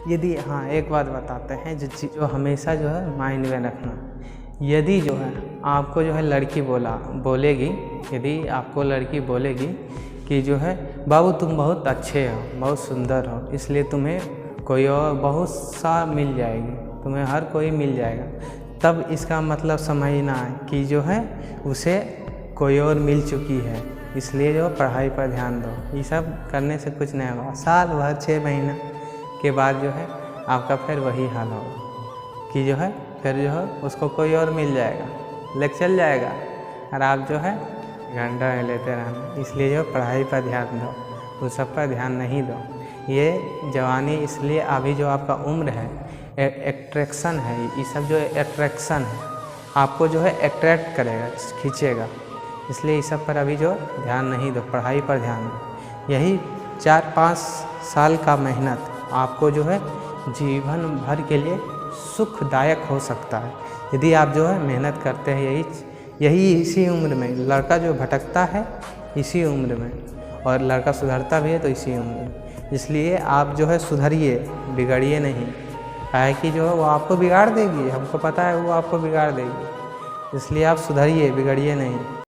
यदि हाँ, एक बात बताते हैं जो हमेशा जो है माइंड में रखना, यदि जो है आपको जो है लड़की बोलेगी, यदि आपको लड़की बोलेगी कि जो है बाबू तुम बहुत अच्छे हो, बहुत सुंदर हो, इसलिए तुम्हें कोई और बहुत सा मिल जाएगी, तुम्हें हर कोई मिल जाएगा, तब इसका मतलब समझना है कि जो है उसे कोई और मिल चुकी है, इसलिए जो पढ़ाई पर ध्यान दो। ये सब करने से कुछ नहीं होगा। साल भर 6 महीना के बाद जो है आपका फिर वही हाल होगा कि जो है फिर जो है उसको कोई और मिल जाएगा, लेके चल जाएगा, और आप जो है घंटा लेते रहना। इसलिए जो पढ़ाई पर ध्यान दो, उस सब पर ध्यान नहीं दो। ये जवानी इसलिए अभी जो आपका उम्र है, एट्रैक्शन है, ये सब जो एट्रैक्शन है आपको जो है अट्रैक्ट करेगा, खींचेगा, इसलिए इस सब पर अभी जो ध्यान नहीं दो, पढ़ाई पर ध्यान दो। यही 4-5 साल का मेहनत आपको जो है जीवन भर के लिए सुखदायक हो सकता है, यदि आप जो है मेहनत करते हैं। यही इसी उम्र में लड़का जो भटकता है इसी उम्र में, और लड़का सुधरता भी है तो इसी उम्र में। इसलिए आप जो है सुधरिए, बिगड़िए नहीं, काहे कि जो है वो आपको बिगाड़ देगी, हमको पता है वो आपको बिगाड़ देगी, इसलिए आप सुधरिए, बिगड़िए नहीं।